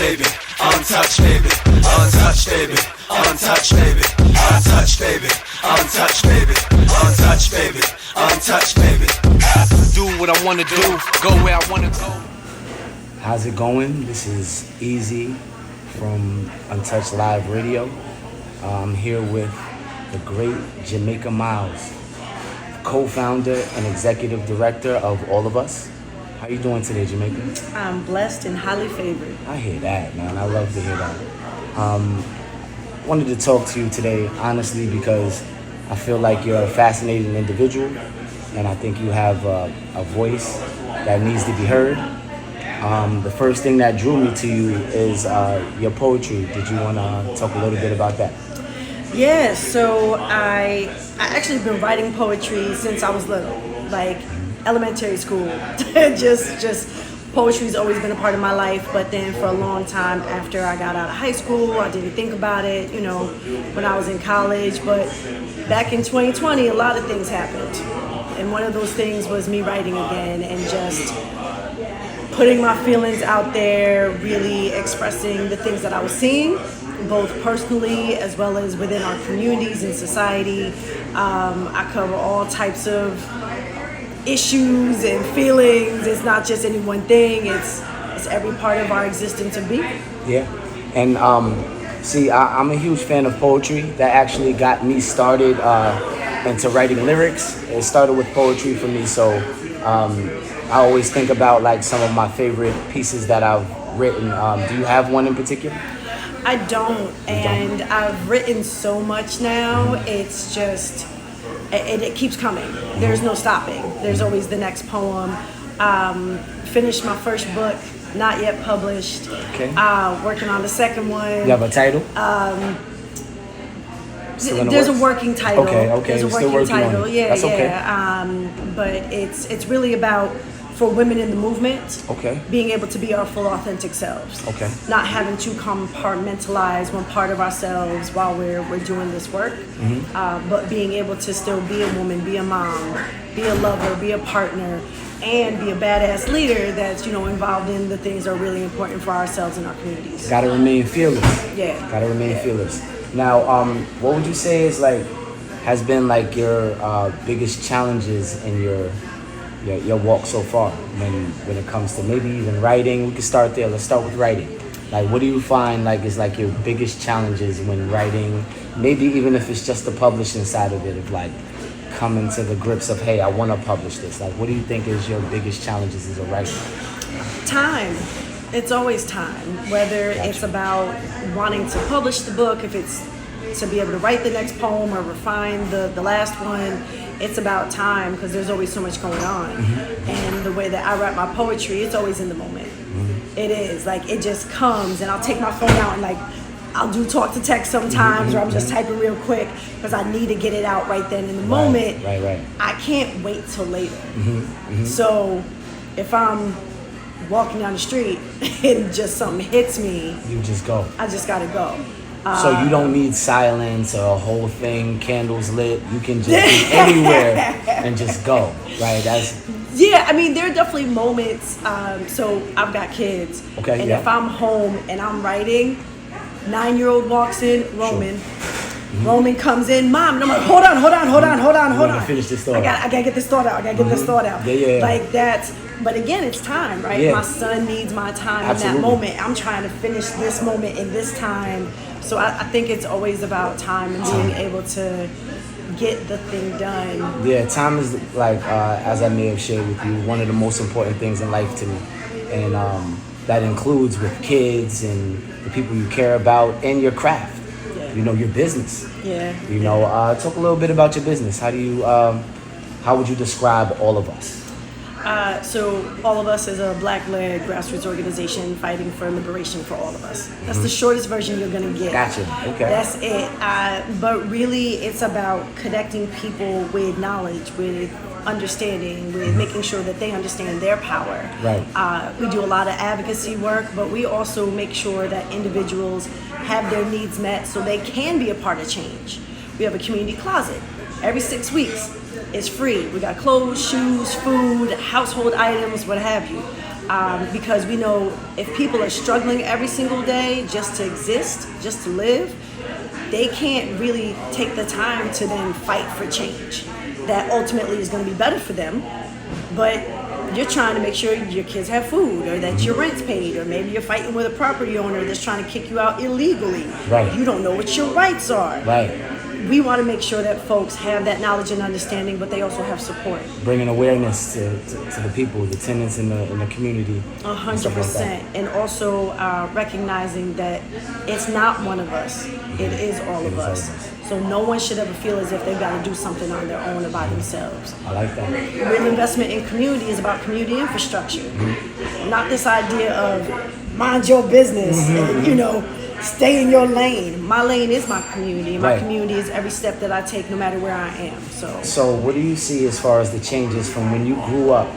baby, untouched baby, untouched baby, untouched baby, untouched baby, untouched baby, untouched baby, untouched baby. Do what I wanna do, go where I wanna go. How's it going? This is Easy from Untouched Live Radio. I'm here with the great Jamaica Miles, co-founder and executive director of All of Us. How you doing today, Jamaica? I'm blessed and highly favored. I hear that, man. I love to hear that. Wanted to talk to you today, honestly, because I feel like you're a fascinating individual, and I think you have a voice that needs to be heard. The first thing that drew me to you is your poetry. Did you want to talk a little bit about that? Yeah, so I actually been writing poetry since I was little, like elementary school. just poetry's always been a part of my life, but then for a long time after I got out of high school, I didn't think about it, when I was in college. But back in 2020, a lot of things happened. And one of those things was me writing again and just putting my feelings out there, really expressing the things that I was seeing, both personally as well as within our communities and society. I cover all types of issues and feelings. It's not just any one thing. It's every part of our existence and being. Yeah, and I'm a huge fan of poetry. That actually got me started into writing lyrics. It started with poetry for me, so I always think about like some of my favorite pieces that I've written. Do you have one in particular? I don't, and I've written so much now. It's just, it keeps coming. There's no stopping. There's always the next poem. Finished my first book, not yet published. Okay. Working on the second one. You have a title? There's a working title. Okay. There's a Still working title. on it. Yeah, That's okay. yeah. But it's really about, for women in the movement, Okay. being able to be our full authentic selves. Okay. Not having to compartmentalize one part of ourselves while we're doing this work, but being able to still be a woman, be a mom, be a lover, be a partner, and be a badass leader that's involved in the things that are really important for ourselves and our communities. Gotta remain fearless. Yeah. Gotta remain fearless. Now, what would you say has been like your biggest challenges in your walk so far when it comes to maybe even writing? We can start there. Let's start with writing. Like, what do you find is like your biggest challenges when writing? Maybe even if it's just the publishing side of it, of like coming to the grips of, hey, I want to publish this. Like, what do you think is your biggest challenges as a writer? Time. It's always time. Whether it's about wanting to publish the book, if it's to be able to write the next poem or refine the last one, it's about time, because there's always so much going on. And the way that I write my poetry, it's always in the moment. It is like, it just comes, and I'll take my phone out and I'll do talk to text sometimes, or I'm just typing real quick because I need to get it out right then in the moment. Right. I can't wait till later. So if I'm walking down the street and just something hits me, You just go. I just gotta go. So you don't need silence or a whole thing, candles lit. You can just be anywhere and just go, right? Yeah, I mean, there are definitely moments. So I've got kids, Okay, and yeah. if I'm home and I'm writing, 9-year-old walks in, Roman. Roman comes in, Mom, and I'm like, hold on. Finish this thought. I gotta get this thought out. Yeah. Like that. But again, it's time, right? Yeah. My son needs my time Absolutely. in that moment. I'm trying to finish this moment in this time. So I think it's always about time and being able to get the thing done. Yeah, time is as I may have shared with you, one of the most important things in life to me, and that includes with kids and the people you care about and your craft. Yeah. Your business. Yeah. Talk a little bit about your business. How would you describe All of Us? So All of Us is a Black-led grassroots organization fighting for liberation for all of us. That's the shortest version you're gonna get. Gotcha. Okay. That's it. But really, it's about connecting people with knowledge, with understanding, with making sure that they understand their power. Right. We do a lot of advocacy work, but we also make sure that individuals have their needs met so they can be a part of change. We have a community closet every 6 weeks. It's free. We got clothes, shoes, food, household items, what have you. because we know if people are struggling every single day just to exist, just to live, they can't really take the time to then fight for change that ultimately is going to be better for them. But you're trying to make sure your kids have food, or that your rent's paid, or maybe you're fighting with a property owner that's trying to kick you out illegally. Right. You don't know what your rights are. Right. We want to make sure that folks have that knowledge and understanding, but they also have support. Bringing awareness to the people, the tenants in the community. 100%. And also recognizing that it's not one of us, it is all of us. So no one should ever feel as if they've got to do something on their own or by themselves. I like that. Real investment in community is about community infrastructure, not this idea of mind your business and, you know, stay in your lane. My lane is my community. My community is every step that I take, no matter where I am. So what do you see as far as the changes from when you grew up?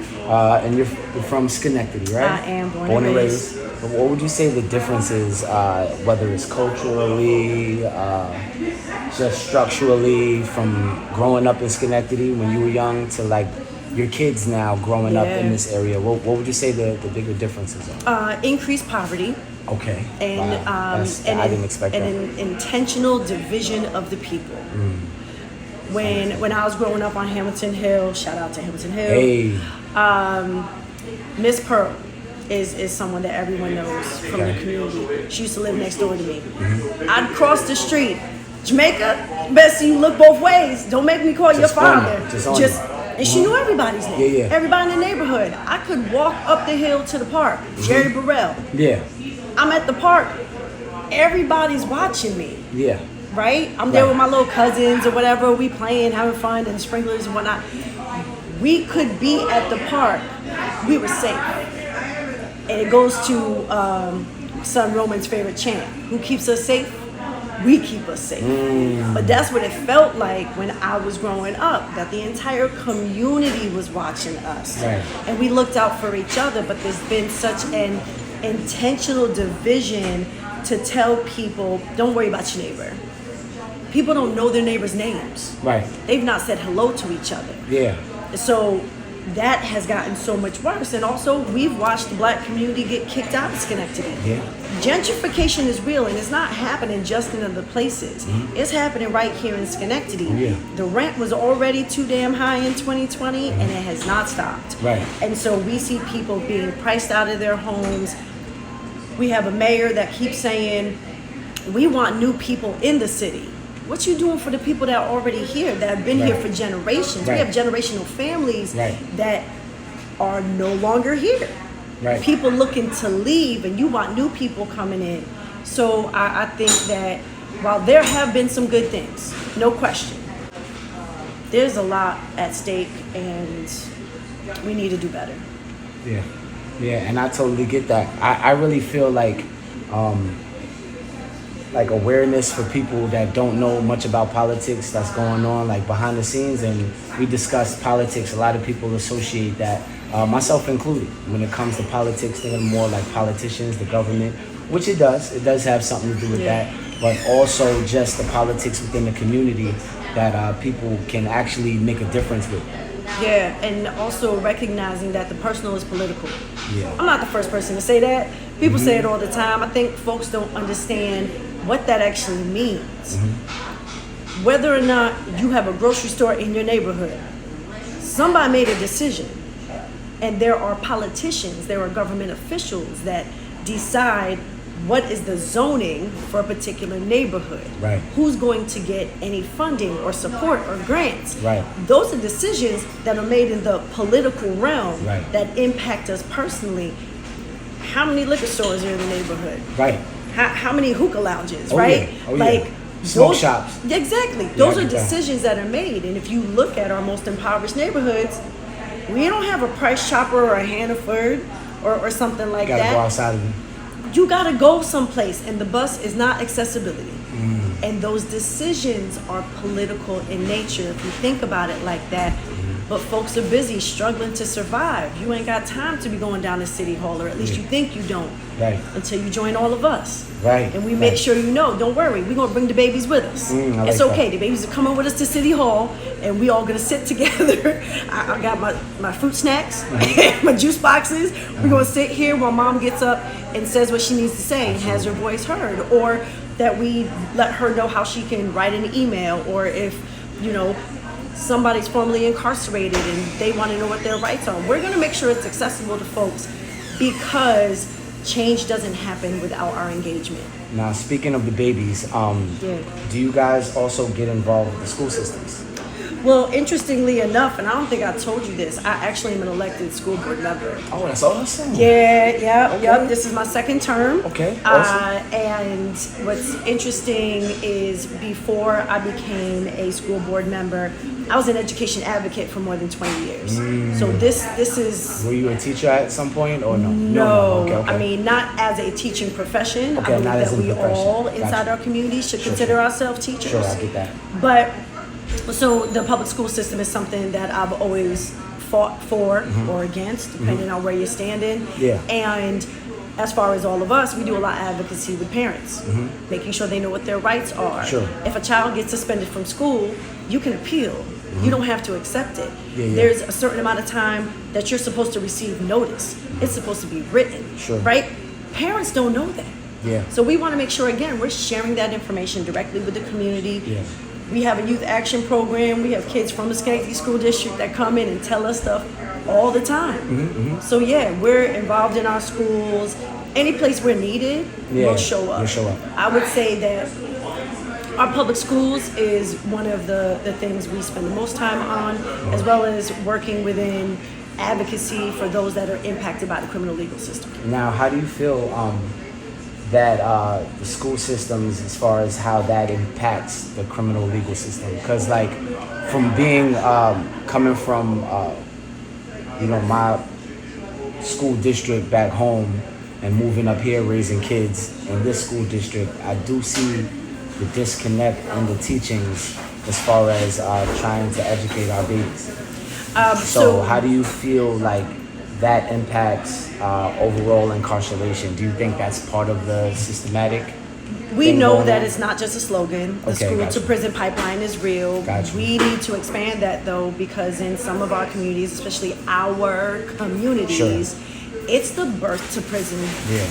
And you're from Schenectady, right? I am born and raised. What would you say the difference is, whether it's culturally, just structurally, from growing up in Schenectady when you were young to like your kids now growing up in this area? What would you say the bigger differences are? Increased poverty. Okay. And I didn't expect that. an intentional division of the people. When I was growing up on Hamilton Hill, shout out to Hamilton Hill. Hey. Miss Pearl is someone that everyone knows from the community. She used to live next door to me. I'd cross the street. Jamaica, best see you look both ways. Don't make me call your father. And she knew everybody's name. Everybody in the neighborhood. I could walk up the hill to the park. Jerry Burrell. Yeah. I'm at the park. Everybody's watching me. Yeah. Right? I'm there with my little cousins or whatever. We playing, having fun, and sprinklers and whatnot. We could be at the park. We were safe. And it goes to son Roman's favorite chant. Who keeps us safe? We keep us safe. But that's what it felt like when I was growing up, that the entire community was watching us. Right. And we looked out for each other, but there's been such an intentional division to tell people, don't worry about your neighbor. People don't know their neighbors' names. Right. They've not said hello to each other. Yeah. So that has gotten so much worse. And also, we've watched the black community get kicked out of Schenectady. Yeah. Gentrification is real, and it's not happening just in other places. It's happening right here in Schenectady. Yeah. The rent was already too damn high in 2020, and it has not stopped. Right. And so we see people being priced out of their homes. We have a mayor that keeps saying, we want new people in the city. What you doing for the people that are already here, that have been here for generations? We have generational families that are no longer here. Right. People looking to leave, and you want new people coming in. So I think that while there have been some good things, no question, there's a lot at stake, and we need to do better. Yeah. Yeah, and I totally get that. I really feel like awareness for people that don't know much about politics that's going on, like behind the scenes, and we discuss politics. A lot of people associate that, myself included, when it comes to politics, thinking more like politicians, the government, which it does. It does have something to do with that, but also just the politics within the community that people can actually make a difference with. Yeah, and also recognizing that the personal is political. Yeah. I'm not the first person to say that. People say it all the time. I think folks don't understand what that actually means. Whether or not you have a grocery store in your neighborhood, somebody made a decision. And there are politicians, there are government officials that decide what is the zoning for a particular neighborhood. Right. Who's going to get any funding or support or grants. Right. Those are decisions that are made in the political realm that impact us personally. How many liquor stores are in the neighborhood? Right. How many hookah lounges, right? Yeah. Oh, like yeah. Smoke shops. Exactly. Those are decisions that are made. And if you look at our most impoverished neighborhoods, we don't have a Price Chopper or a Hannaford or something like that. You gotta go outside of it. You gotta go someplace, and the bus is not accessibility. And those decisions are political in nature. If you think about it like that, but folks are busy struggling to survive. You ain't got time to be going down to City Hall, or at least you think you don't, Right. until you join all of us. Right. And we make Right. sure you know, don't worry, we're gonna bring the babies with us. I like It's okay, that. the babies are coming with us to City Hall, and we all gonna sit together. I got my fruit snacks, my juice boxes. We're gonna sit here while mom gets up and says what she needs to say and has her voice heard, or that we let her know how she can write an email, or if, you know, somebody's formerly incarcerated and they want to know what their rights are. We're going to make sure it's accessible to folks, because change doesn't happen without our engagement. Now, speaking of the babies, do you guys also get involved with the school systems? Well, interestingly enough, and I don't think I told you this, I actually am an elected school board member. Oh, that's awesome. Yep. This is my second term. Okay, awesome. And what's interesting is, before I became a school board member, I was an education advocate for more than 20 years. So this is... Were you a teacher at some point, or no? No. Okay. I mean, not as a teaching profession. Okay, I believe not as that a we profession. all Gotcha. inside our community should consider ourselves teachers. Sure, I get that. But so the public school system is something that I've always fought for or against, depending on where you're standing. Yeah. And as far as all of us, we do a lot of advocacy with parents, making sure they know what their rights are. Sure. If a child gets suspended from school, you can appeal. You don't have to accept it. Yeah. There's a certain amount of time that you're supposed to receive notice. It's supposed to be written, Sure. right? Parents don't know that. Yeah. So we want to make sure, again, we're sharing that information directly with the community. Yeah. We have a youth action program. We have kids from the Schenectady School District that come in and tell us stuff all the time. So yeah, we're involved in our schools. Any place we're needed, we'll show up. You'll show up. I would say that our public schools is one of the things we spend the most time on, as well as working within advocacy for those that are impacted by the criminal legal system. Now, how do you feel that the school systems, as far as how that impacts the criminal legal system? Because, like, from being coming from my school district back home and moving up here raising kids in this school district, I do see the disconnect in the teachings as far as trying to educate our babies. So how do you feel like that impacts overall incarceration? Do you think that's part of the systematic? We know that it's not just a slogan. The Okay, school gotcha. to prison pipeline is real. Gotcha. We need to expand that, though, because in some of our communities, especially our communities, it's the birth to prison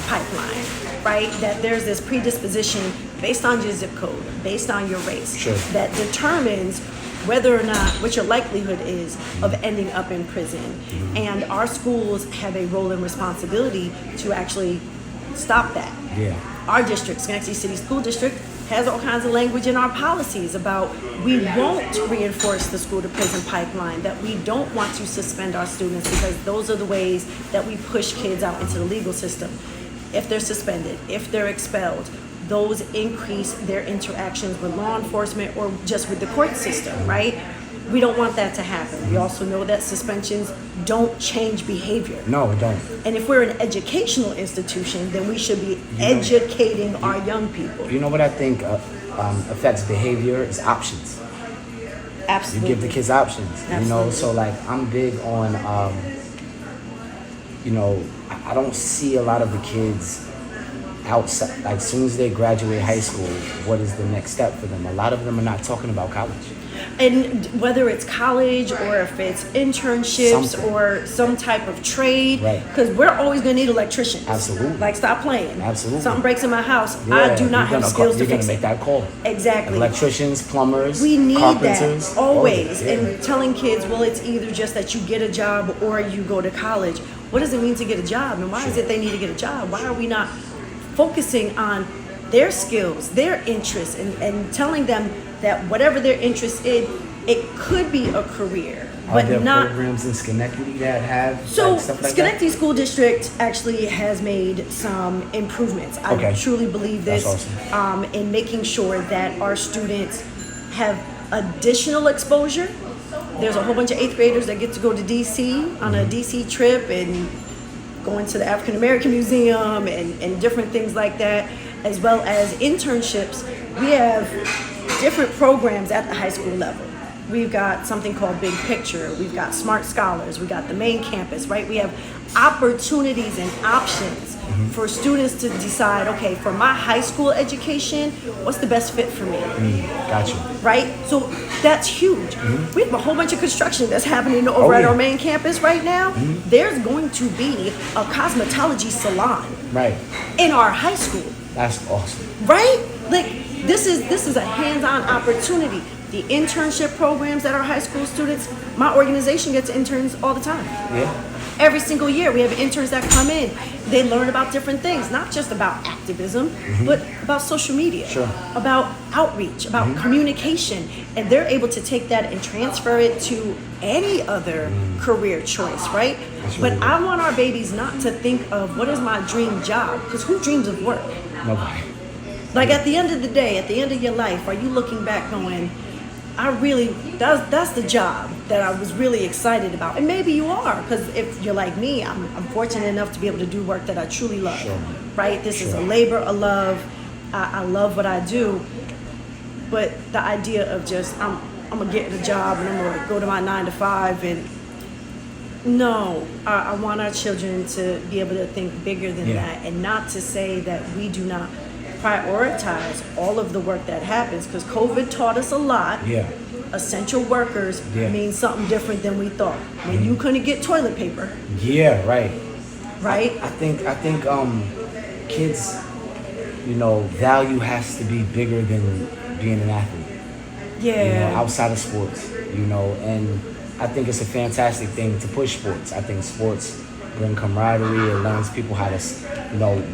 pipeline, right? That there's this predisposition based on your zip code, based on your race, that determines whether or not, what your likelihood is of ending up in prison. And our schools have a role and responsibility to actually stop that. Our district, Schenectady City School District, has all kinds of language in our policies about we won't reinforce the school to prison pipeline, that we don't want to suspend our students, because those are the ways that we push kids out into the legal system. If they're suspended, if they're expelled, those increase their interactions with law enforcement or just with the court system, right? We don't want that to happen. We also know that suspensions don't change behavior. No, it don't. And if we're an educational institution, then we should be educating our young people. You know what I think affects behavior is options. Absolutely. You give the kids options. Absolutely. You know, so like I'm big on, I don't see a lot of the kids outside, like as soon as they graduate high school, what is the next step for them? A lot of them are not talking about college. And whether it's college or if it's internships or some type of trade, because we're always going to need electricians. Absolutely. Like, stop playing. Absolutely. Something breaks in my house, I do not have skills to fix it. You're going to make that call. Exactly. Electricians, plumbers, we need carpenters. that always. And telling kids, well, it's either just that you get a job or you go to college. What does it mean to get a job? And why is it they need to get a job? Why are we not focusing on their skills, their interests, and telling them that whatever their interest in, it could be a career, but Are there not programs in Schenectady that have so. like, stuff like Schenectady that? School District actually has made some improvements. I truly believe this. That's awesome. In making sure that our students have additional exposure. There's a whole bunch of 8th graders that get to go to DC on a DC trip and going to the African American Museum and different things like that, as well as internships. We have different programs at the high school level. We've got something called Big Picture. We've got Smart Scholars. We got the main campus, right? We have opportunities and options for students to decide, okay, for my high school education, what's the best fit for me? Gotcha. Right? So that's huge. We have a whole bunch of construction that's happening over at our main campus right now. There's going to be a cosmetology salon in our high school. That's awesome. Right? Like this is a hands-on opportunity. The internship programs at our high school students, my organization gets interns all the time. Yeah. Every single year we have interns that come in. They learn about different things, not just about activism, but about social media, about outreach, about communication. And they're able to take that and transfer it to any other career choice, right? But I want our babies not to think of what is my dream job, because who dreams of work? Nobody. Like at the end of the day, at the end of your life, are you looking back going, that's the job that I was really excited about. And maybe you are, because if you're like me, I'm fortunate enough to be able to do work that I truly love, right? This is a labor of love. I love what I do. But the idea of just, I'm gonna get a job and I'm gonna go to my 9 to 5 and no, I want our children to be able to think bigger than that, and not to say that we do not prioritize all of the work that happens, because COVID taught us a lot. Essential workers means something different than we thought. When you couldn't get toilet paper. Right. I think kids, value has to be bigger than being an athlete. Outside of sports, and I think it's a fantastic thing to push sports. I think sports bring camaraderie. It learns people how to,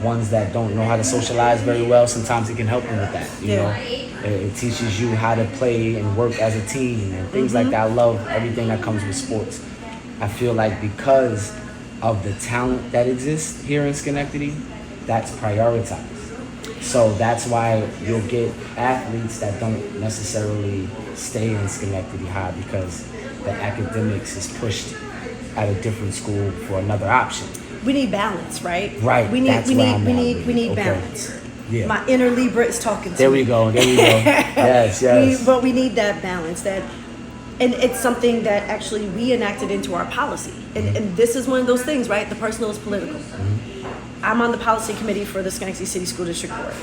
ones that don't know how to socialize very well, sometimes it can help them with that, know. It teaches you how to play and work as a team and things like that. I love everything that comes with sports. I feel like because of the talent that exists here in Schenectady, that's prioritized. So that's why you'll get athletes that don't necessarily stay in Schenectady High, because the academics is pushed at a different school for another option. We need balance, right? Right. We need balance. Yeah. My inner Libra is talking to There me. we go. Yes. But we need that balance. And it's something that actually we enacted into our policy. And this is one of those things, right? The personal is political. I'm on the policy committee for the Schenectady City School District Board.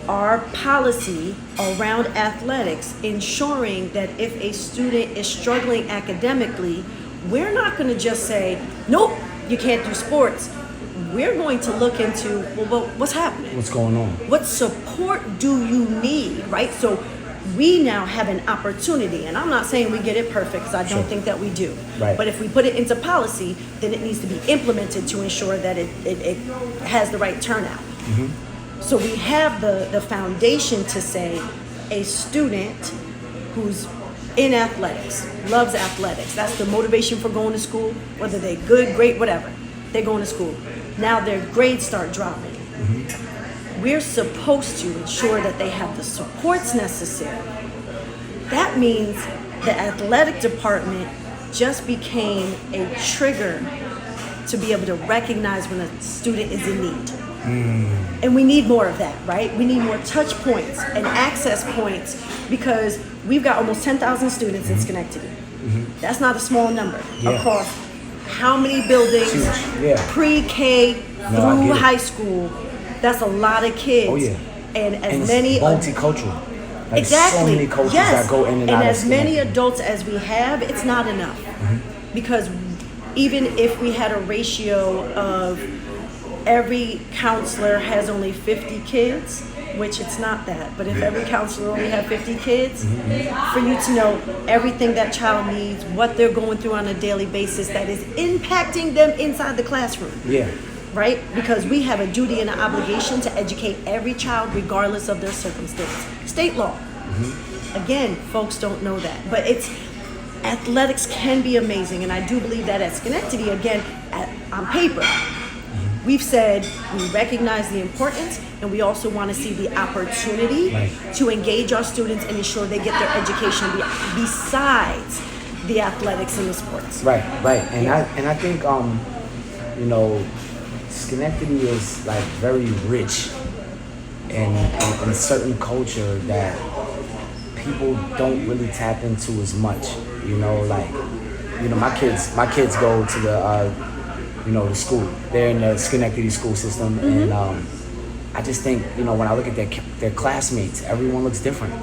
Our policy around athletics, ensuring that if a student is struggling academically, we're not going to just say, nope, you can't do sports. We're going to look into, well, what's happening? What's going on? What support do you need, right? So we now have an opportunity, and I'm not saying we get it perfect, because I don't think that we do. Right. But if we put it into policy, then it needs to be implemented to ensure that it has the right turnout. So we have the foundation to say a student who's in athletics, loves athletics, that's the motivation for going to school, whether they're good, great, whatever, they're going to school. Now their grades start dropping. We're supposed to ensure that they have the supports necessary. That means the athletic department just became a trigger to be able to recognize when a student is in need. And we need more of that, right? We need more touch points and access points, because we've got almost 10,000 students in Schenectady. That's not a small number across how many buildings, pre-K through high school. That's a lot of kids. And as many multicultural. Like exactly. So many cultures that go in and out. And of as many adults as we have, it's not enough. Because even if we had a ratio of every counselor has only 50 kids, which it's not that, but if every counselor only had 50 kids, for you to know everything that child needs, what they're going through on a daily basis that is impacting them inside the classroom. Right? Because we have a duty and an obligation to educate every child regardless of their circumstance. State law. Again, folks don't know that. But athletics can be amazing, and I do believe that at Schenectady, again, on paper, we've said we recognize the importance, and we also want to see the opportunity to engage our students and ensure they get their education besides the athletics and the sports. Right. And I think Schenectady is like very rich in certain culture that people don't really tap into as much. You know, like, you know, my kids go to the, you know, the school. They're in the Schenectady school system, and I just think, you know, when I look at their classmates, everyone looks different,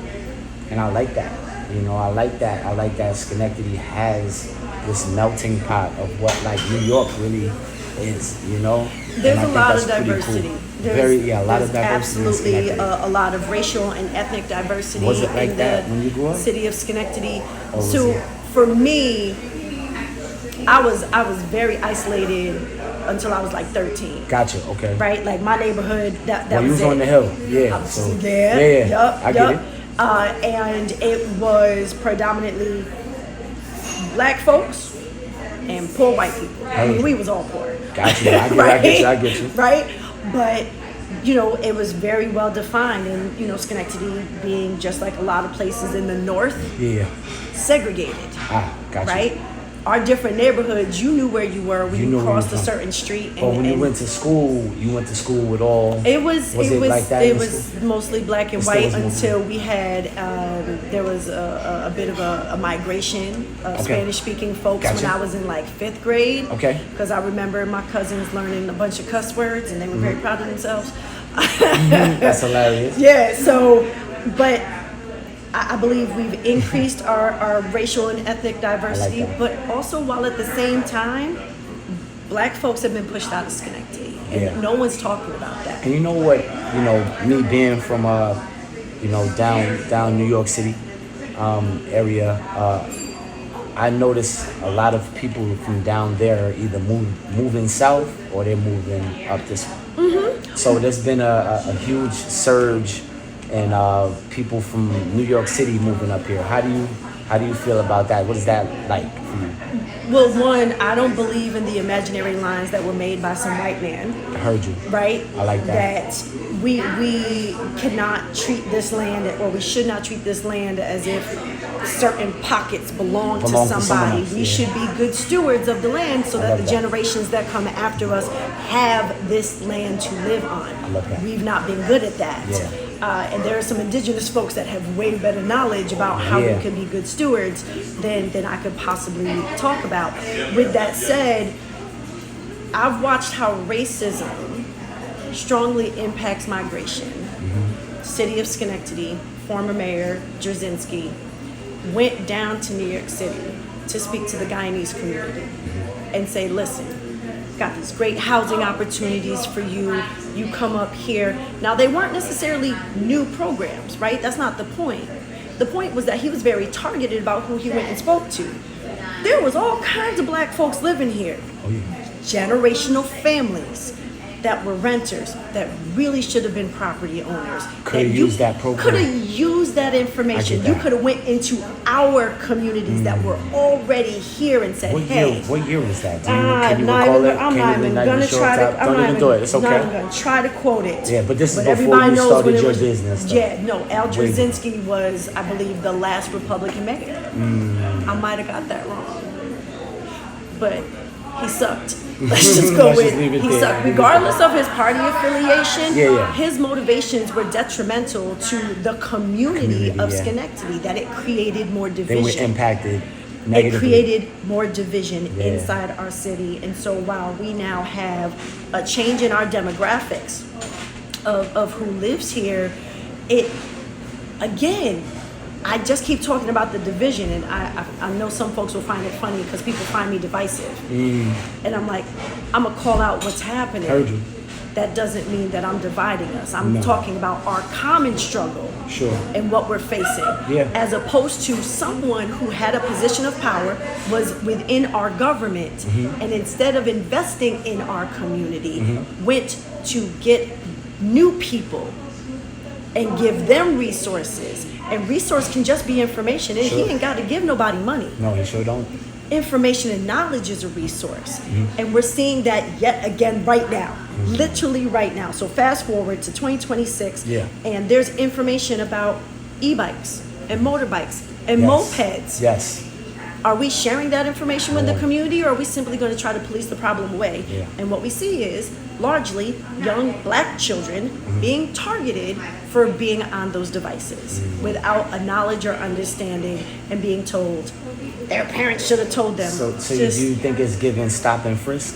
and I like that. You know, I like that Schenectady has this melting pot of what like New York really is. You know, there's a lot of diversity. Cool. A lot of diversity. Absolutely, a lot of racial and ethnic diversity. Was it like in that the when you grew up? City of Schenectady. Or was So it? for me, I was very isolated until I was like 13. Gotcha. Okay. Right, like my neighborhood. That Well, you was it. on the hill. Yeah. So Yeah. I get it. And it was predominantly black folks and poor white people. I mean, we was all poor. Gotcha. I get you. Right? But, you know, it was very well defined. And, you know, Schenectady being just like a lot of places in the north, segregated. Gotcha. Right? Our different neighborhoods, you knew where you were when you crossed a certain street. But when you went to school with all. It was like that? It was mostly black and white until mostly... we had there was a bit of a migration of Spanish speaking folks when I was in like 5th grade. Okay. Because I remember my cousins learning a bunch of cuss words and they were very proud of themselves. That's hilarious. Yeah. So, but I believe we've increased our racial and ethnic diversity, but also while at the same time, black folks have been pushed out of Schenectady, and no one's talking about that. And you know what? You know, me being from you know, down New York City area, I notice a lot of people from down there either moving south or they're moving up this way. So there's been a huge surge and people from New York City moving up here. How do you feel about that? What is that like for you? Well, one, I don't believe in the imaginary lines that were made by some white man. I heard you. Right? I like that. That we cannot treat this land, or we should not treat this land as if certain pockets belong to somebody. We should be good stewards of the land so that the generations that come after us have this land to live on. I love that. We've not been good at that. Yeah. And there are some indigenous folks that have way better knowledge about how we can be good stewards than I could possibly talk about. With that said, I've watched how racism strongly impacts migration. City of Schenectady, former mayor Drzezinski went down to New York City to speak to the Guyanese community and say, listen, got these great housing opportunities for you. You come up here. Now, they weren't necessarily new programs, right? That's not the point. The point was that he was very targeted about who he went and spoke to. There was all kinds of black folks living here. Generational families that were renters that really should have been property owners. Could have used that program. Could have used that information. You could have went into our communities that were already here and said, hey. What year was that? Can you recall it? I'm not even going to try to. Don't even do it. It's okay. I'm not even going to try to quote it. Yeah, but this is before you started your business. Yeah, no. Al Drzezinski was, I believe, the last Republican mayor. I might have got that wrong. But he sucked. Let's just go with he sucked. Regardless of his party affiliation, his motivations were detrimental to the community of Schenectady, that it created more division. They were impacted negatively. It created more division inside our city. And so while we now have a change in our demographics of who lives here, it, again, I just keep talking about the division, and I know some folks will find it funny because people find me divisive. And I'm like, I'm going to call out what's happening. Heard you. That doesn't mean that I'm dividing us. I'm talking about our common struggle and what we're facing. As opposed to someone who had a position of power, was within our government, and instead of investing in our community, went to get new people and give them resources. And resource can just be information. And he ain't got to give nobody money. No, he sure don't. Information and knowledge is a resource. And we're seeing that yet again right now. Literally right now. So fast forward to 2026. And there's information about e-bikes and motorbikes and mopeds. are we sharing that information with the community, or are we simply going to try to police the problem away? Yeah. And what we see is largely young black children being targeted for being on those devices without a knowledge or understanding, and being told their parents should have told them. So do you think it's given stop and frisk?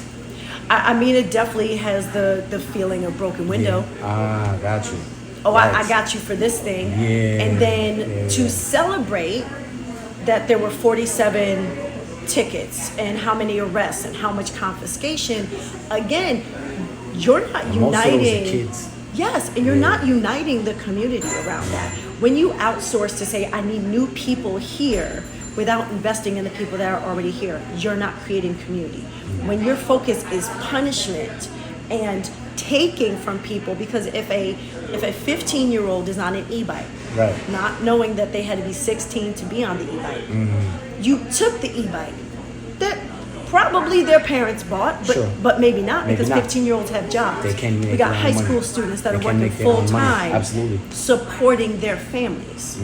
I mean, it definitely has the feeling of broken window. Ah, got you. Oh, Right. I got you for this thing. Yeah. And then to celebrate that there were 47 tickets and how many arrests and how much confiscation, again, you're not And most of those are uniting. kids. Yes, and you're not uniting the community around that. When you outsource to say, I need new people here without investing in the people that are already here, you're not creating community. When your focus is punishment and taking from people, because if a 15-year-old is on an e-bike, Right. not knowing that they had to be 16 to be on the e-bike, you took the e-bike that probably their parents bought, but Sure. but maybe not, Maybe because not. 15-year-olds have jobs. They can make we got their own high money. school students that They are can working make their own full money. time, Absolutely. supporting their families,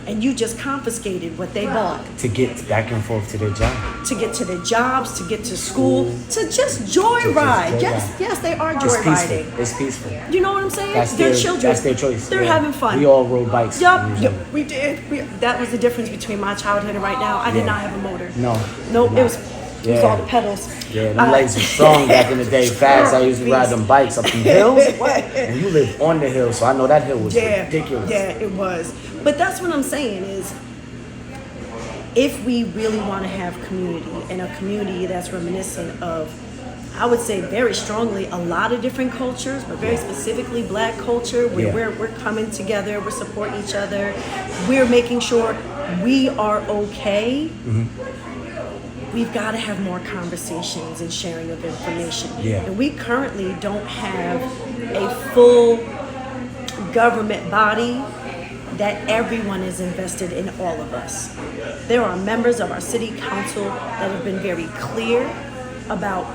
and you just confiscated what they bought To get back and forth to their job. to get to their jobs, to get to school, to just joyride. Yes, joyride. yes, they are It's peaceful. joyriding. It's peaceful. You know what I'm saying? That's They're their children. That's their choice. They're Yeah. having fun. We all rode bikes. Yup, usually. we did. That was the difference between my childhood and right now. I did Yeah. not have a motor. No. Nope, No. it was Yeah. all the pedals. Yeah, them legs were strong back in the day. Fast. I used to ride them bikes up them hills. What? And you live on the hill, so I know that hill was ridiculous. Yeah, it was. But that's what I'm saying is, if we really want to have community, and a community that's reminiscent of, I would say very strongly, a lot of different cultures, but very specifically black culture, where Yeah. we're coming together, we're supporting each other, we're making sure we are okay. We've got to have more conversations and sharing of information. Yeah. And we currently don't have a full government body that everyone is invested in, all of us. There are members of our city council that have been very clear about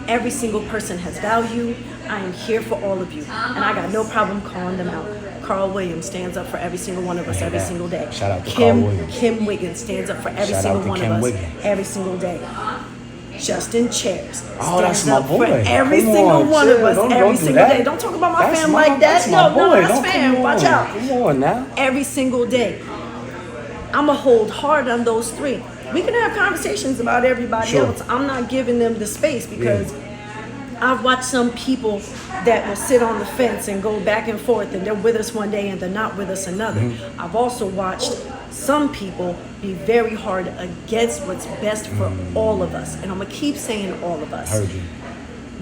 every single person has value. I am here for all of you, and I got no problem calling them out. Carl Williams stands up for every single one of us every single day. Shout out to Carl Williams. Kim Wiggins stands up for every Shout single out to one Kim of us Wiggins. every single day. Justin Chairs Oh, that's stands my up for boy. every Come single on, one chill. of us Don't every do single that. day. Don't talk about my That's fam my- like that. that's my No, boy. that's Don't fam. come Watch on. out. Come on now. Every single day. I'm going to hold hard on those three. We can have conversations about everybody Sure. else. I'm not giving them the space, because I've watched some people that will sit on the fence and go back and forth, and they're with us one day and they're not with us another. I've also watched some people be very hard against what's best for all of us. And I'm going to keep saying all of us. Heard you.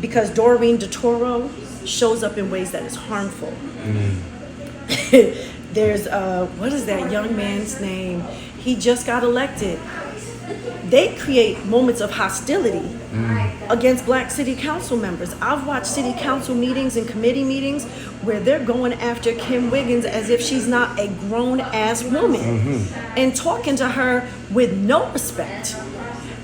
Because Doreen DeToro shows up in ways that is harmful. There's, what is that young man's name? He just got elected. They create moments of hostility against black city council members. I've watched city council meetings and committee meetings where they're going after Kim Wiggins as if she's not a grown-ass woman and talking to her with no respect.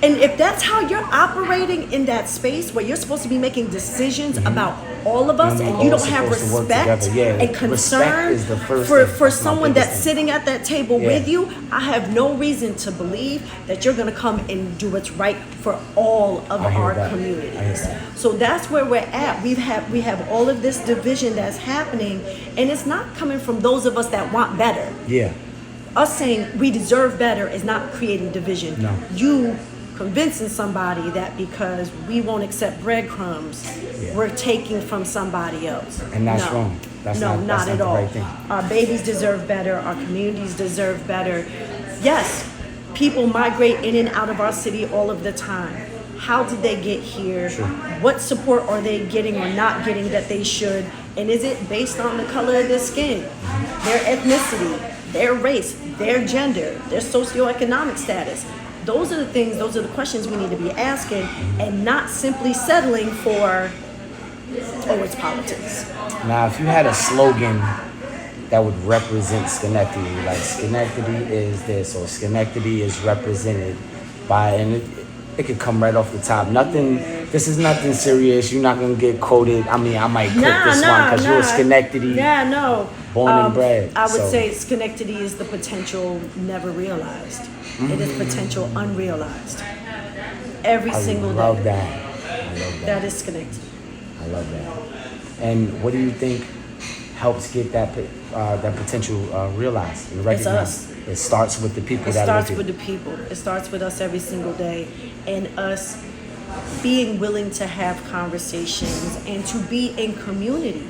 And if that's how you're operating in that space where you're supposed to be making decisions about all of us, And and we're you all don't have supposed to work respect together. Yeah, and respect concern is the first for thing. That's my someone biggest that's thing. sitting at that table Yeah. with you, I have no reason to believe that you're going to come and do what's right for all of I hear our that. I hear communities. that. So that's where we're at. We have all of this division that's happening, and it's not coming from those of us that want better. Yeah. Us saying we deserve better is not creating division. No. You convincing somebody that because we won't accept breadcrumbs, Yeah. we're taking from somebody else. And that's No. wrong. That's no, not- that's not at the all. right thing. Our babies deserve better. Our communities deserve better. Yes, people migrate in and out of our city all of the time. How did they get here? Sure. What support are they getting or not getting that they should? And is it based on the color of their skin, their ethnicity, their race, their gender, their socioeconomic status? Those are the things, those are the questions we need to be asking, and not simply settling for, oh, it's politics. Now, if you had a slogan that would represent Schenectady, like Schenectady is this, or Schenectady is represented by, and it could come right off the top. Nothing, this is nothing serious. You're not going to get quoted. I mean, I might clip this one because you're a Schenectady. Yeah, no. Born and bred, I would so. say Schenectady is the potential never realized. It is potential unrealized. Every single day. I love that. That is Schenectady. I love that. And what do you think helps get that potential realized and recognized? us. It starts with the people It that starts live with here. the people. It starts with us every single day, and us being willing to have conversations and to be in community.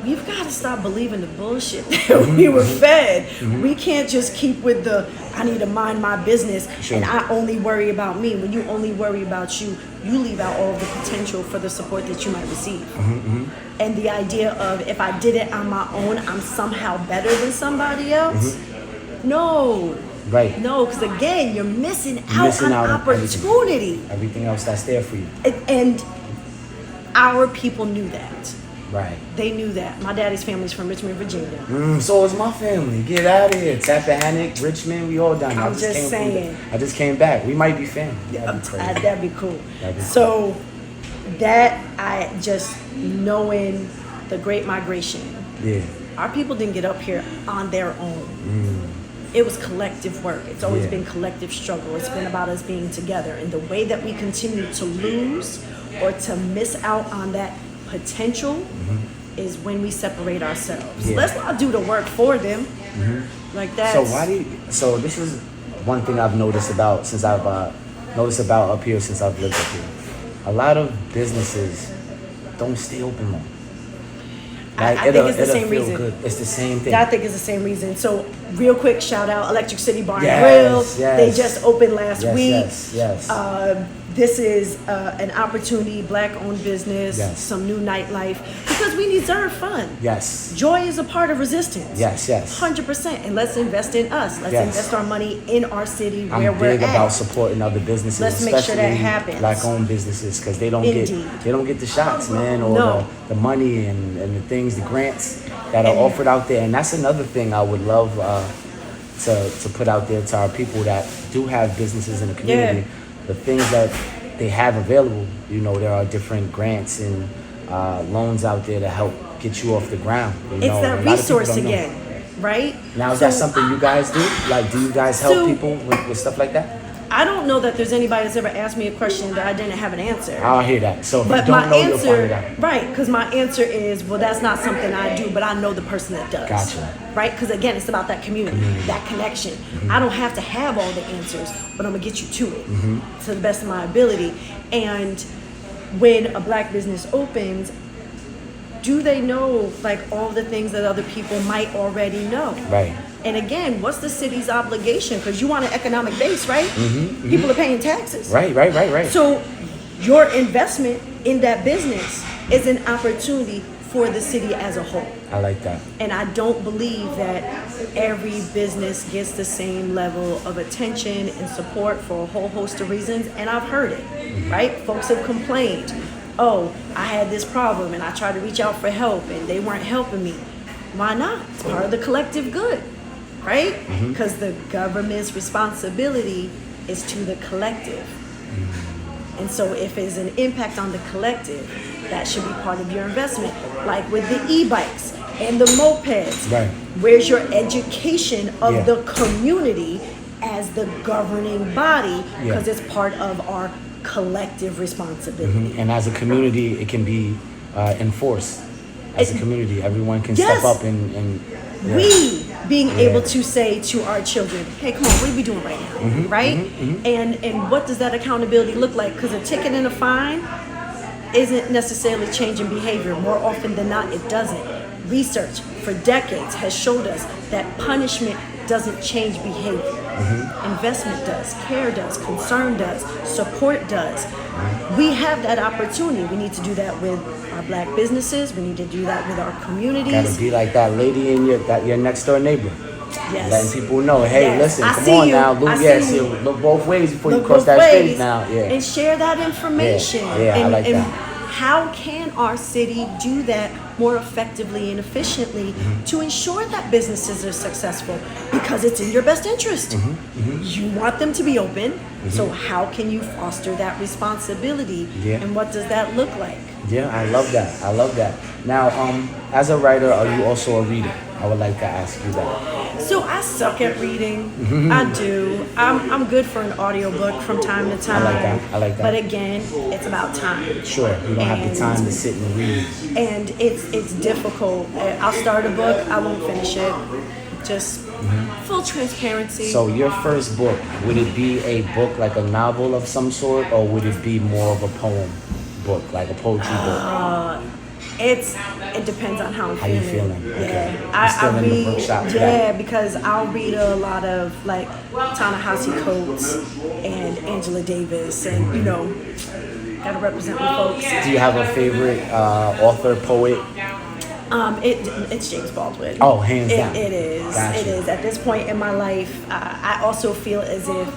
We've got to stop believing the bullshit that we were fed. We can't just keep with the, I need to mind my business Sure. and I only worry about me. When you only worry about you, you leave out all of the potential for the support that you might receive. And the idea of, if I did it on my own, I'm somehow better than somebody else. No. Right. No, because again, you're missing out Missing on out on opportunity. Everything else that's there for you. And our people knew that. Right. They knew that. My daddy's family's from Richmond, Virginia. So is my family. Get out of here. Tappahannock, Richmond, we all down here. I'm just saying. I just came back. We might be family. That'd be cool. That'd be So that I just knowing the Great Migration, Yeah. our people didn't get up here on their own. It was collective work. It's always Yeah. been collective struggle. It's been about us being together. And the way that we continue to lose or to miss out on that potential is when we separate ourselves. Yeah. Let's not do the work for them. Like that. So this is one thing I've noticed about up here since I've lived up here. A lot of businesses don't stay open long. I think it's the same feel reason. Good. It's the same thing. I think it's the same reason. So, real quick, shout out Electric City Bar and Yes, Grill. yes. They just opened last week. Yes. This is an opportunity, black-owned business, Yes. some new nightlife, because we deserve fun. Yes. Joy is a part of resistance. Yes. 100%. And let's invest in us. Let's Yes. invest our money in our city where I'm we're big at. about supporting other businesses, Let's make sure that especially happens. black-owned businesses, because they don't Indeed. get the shots, man, or No. the money and the things, the grants that are offered out there. And that's another thing I would love to put out there to our people that do have businesses in the community. The things that they have available, there are different grants and loans out there to help get you off the ground. It's and that a lot of people resource don't know. again, right? Now, is that something you guys do? Like, do you guys help So- people with stuff like that? I don't know that there's anybody that's ever asked me a question that I didn't have an answer. I'll hear that. So if But you my don't know, you'll find it answer, out. right, because my answer is, well, that's not something I do, but I know the person that does. Gotcha. Right? Because again, it's about that community, that connection. I don't have to have all the answers, but I'm going to get you to it to the best of my ability. And when a black business opens, do they know like all the things that other people might already know? Right. And again, what's the city's obligation? Because you want an economic base, right? People are paying taxes. Right. So your investment in that business is an opportunity for the city as a whole. I like that. And I don't believe that every business gets the same level of attention and support for a whole host of reasons. And I've heard it, right? Folks have complained. Oh, I had this problem and I tried to reach out for help and they weren't helping me. Why not? It's part of the collective good, right? Because the government's responsibility is to the collective. And so if it's an impact on the collective, that should be part of your investment. Like with the e-bikes and the mopeds. Right. Where's your education of Yeah. the community as the governing body? Because Yeah. it's part of our collective responsibility. And as a community, it can be enforced. As a community, everyone can step up and yeah. We being able to say to our children, hey, come on, what are we doing right now? Right? And what does that accountability look like? Because a ticket and a fine isn't necessarily changing behavior. More often than not, it doesn't. Research for decades has showed us that punishment doesn't change behavior. Investment does, care does, concern does, support does. We have that opportunity. We need to do that with our black businesses. We need to do that with our communities. Gotta be like that lady in your next door neighbor. Yes. Letting people know, hey, Yes. listen, I come see on you. now, I look, see you. look both ways before you Look cross both that ways street now. Yeah. and share that information. Yeah, I and, like and that. how can our city do that more effectively and efficiently to ensure that businesses are successful? Because it's in your best interest. You want them to be open. So how can you foster that responsibility? Yeah. And what does that look like? Yeah, I love that. Now, as a writer, are you also a reader? I would like to ask you that. So I suck at reading. I do. I'm good for an audiobook from time to time. I like that. But again, it's about time. Sure, you don't have the time to sit and read. And it's difficult. I'll start a book, I won't finish it. Just full transparency. So your first book, would it be a book like a novel of some sort, or would it be more of a poem book, like a poetry book? It depends on how I'm How you feeling. feeling? Yeah, Okay. I Still in the read. bookshop for Yeah, that? because I'll read a lot of like Ta-Nehisi Coates and Angela Davis, and gotta represent my folks. Do you have a favorite author, poet? It's James Baldwin. Oh, hands down. It is. Gotcha. It is. At this point in my life, I also feel as if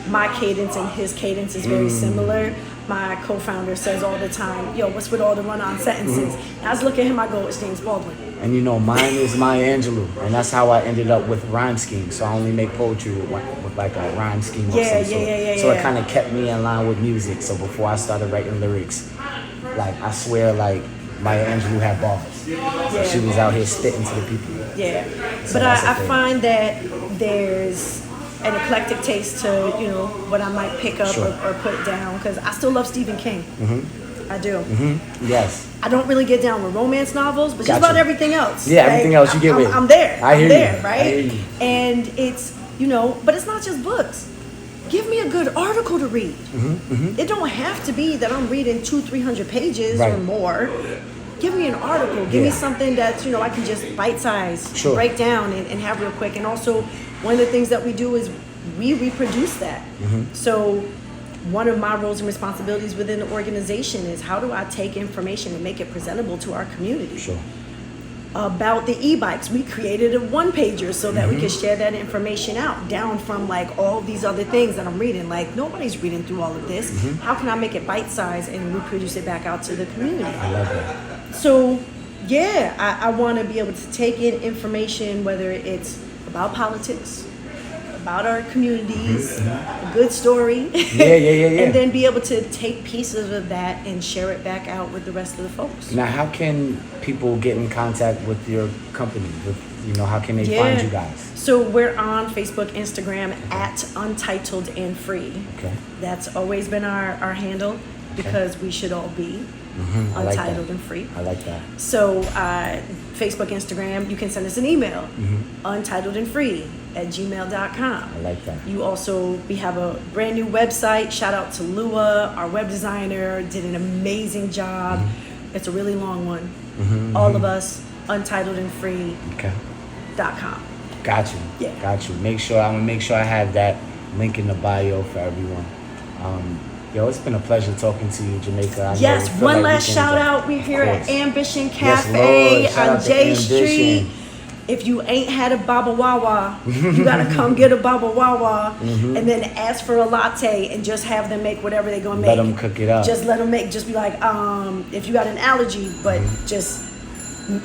my cadence and his cadence is very similar. My co-founder says all the time, "Yo, what's with all the run-on sentences?" And I just look at him, I go, "It's James Baldwin." And mine is Maya Angelou, and that's how I ended up with rhyme scheme. So I only make poetry with like a rhyme scheme of some sort. So it kind of kept me in line with music. So before I started writing lyrics, like I swear, like Maya Angelou had bars. So she was out here spitting to the people. Yeah, So but that's I the thing. find that there's an eclectic taste to what I might pick up Sure. or put down, because I still love Stephen King. I do. Yes. I don't really get down with romance novels, but just Gotcha. about everything else. Yeah, everything else you get with. I'm there. I hear I'm there, you. right? I hear you. And it's but it's not just books. Give me a good article to read. It don't have to be that I'm reading 200-300 pages Right. or more. Give me an article. Give me Yeah. something that I can just bite-size, Sure. break down and have real quick. And also, one of the things that we do is we reproduce that. So one of my roles and responsibilities within the organization is, how do I take information and make it presentable to our community? Sure. About the e-bikes, we created a one-pager so that we could share that information out, down from like all these other things that I'm reading. Like, nobody's reading through all of this. How can I make it bite-sized and reproduce it back out to the community? I love that. So, yeah, I want to be able to take in information, whether it's about politics, about our communities, a good story, Yeah. and then be able to take pieces of that and share it back out with the rest of the folks. Now, how can people get in contact with your company? How can they find you guys? So we're on Facebook, Instagram at Untitled and Free. Okay. That's always been our handle, because we should all be I like untitled that. and free. I like that. So Facebook, Instagram, you can send us an email, untitledandfree@gmail.com. I like that. We have a brand new website. Shout out to Lua, our web designer, did an amazing job. It's a really long one. All of us, untitledandfree.com. Okay. Got you. Yeah. Got you. I'm gonna make sure I have that link in the bio for everyone. It's been a pleasure talking to you, Jamaica. I Yes, feel one like last we can- shout out. We're here Of at course. Ambition Yes, Café Lord. Shout on out to J Ambition. Street. If you ain't had a Baba Wawa, you gotta come get a Baba Wawa and then ask for a latte and just have them make whatever they're gonna make. Let them cook it up. Just let them make. Just be like, if you got an allergy, but just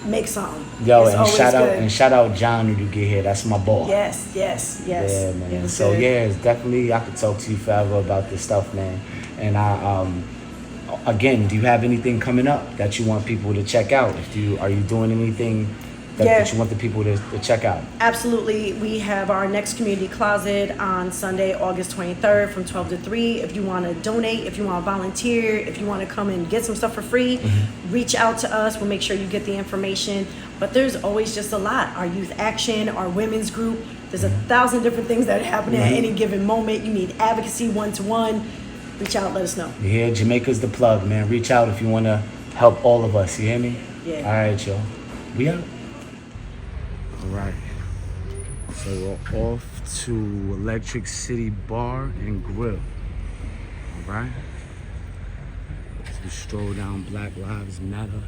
make some. Yo, It's and always good. shout out John who you get here. That's my boy. Yes. Yeah, It man. was So good. it's definitely, I could talk to you forever about this stuff, man. And again, do you have anything coming up that you want people to check out? Are you doing anything that you want the people to check out? Absolutely. We have our next community closet on Sunday, August 23rd from 12 to 3. If you want to donate, if you want to volunteer, if you want to come and get some stuff for free, reach out to us. We'll make sure you get the information. But there's always just a lot. Our youth action, our women's group, there's 1,000 different things that are happening at any given moment. You need advocacy one-to-one. Reach out, let us know. You hear? Jamaica's the plug, man. Reach out if you want to help all of us. You hear me? Yeah. All right, y'all. We out. All right. So we're off to Electric City Bar and Grill. All right. As we stroll down Black Lives Matter.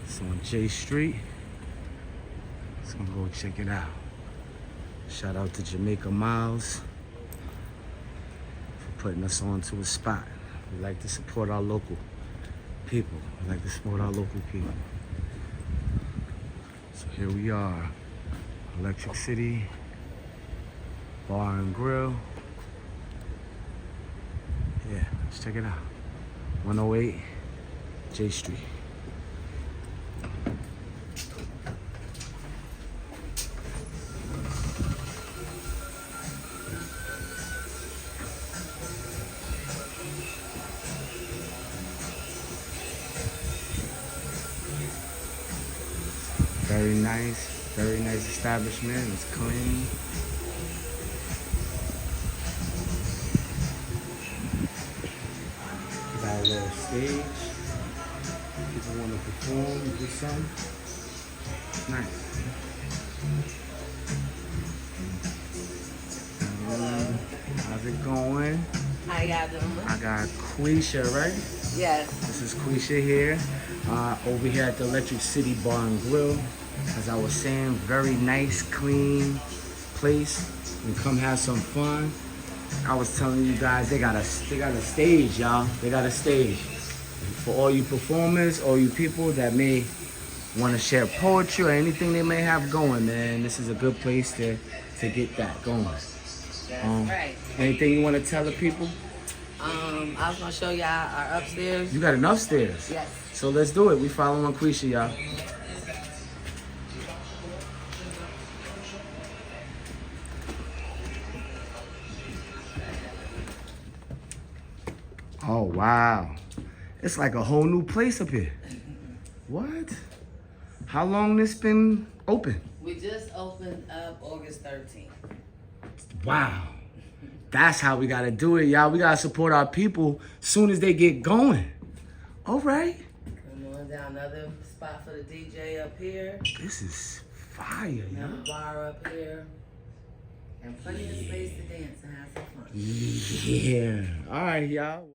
It's on J Street. Let's go check it out. Shout out to Jamaica Miles for putting us on to a spot. We like to support our local people. So here we are, Electric City Bar and Grill. Yeah, let's check it out. 108 J Street. Very nice establishment. It's clean. Got a little stage. People want to perform, do something. Nice. How's it going? How y'all doing? I got Quisha, right? Yes. This is Quisha here. Over here at the Electric City Bar and Grill. As I was saying, very nice, clean place. You come have some fun. I was telling you guys, they got a stage, y'all. They got a stage. For all you performers, all you people that may want to share poetry or anything they may have going, man, this is a good place to get that going. That's right. Anything you want to tell the people? I was gonna show y'all our upstairs. You got an upstairs. Yes. So let's do it. We following Quisha, y'all. Oh, wow. It's like a whole new place up here. What? How long this been open? We just opened up August 13th. Wow. That's how we gotta do it, y'all. We gotta support our people soon as they get going. All right. Come on down. Another spot for the DJ up here. This is fire, Another y'all. bar up here. And plenty of space to dance and have some fun. Yeah. All right, y'all.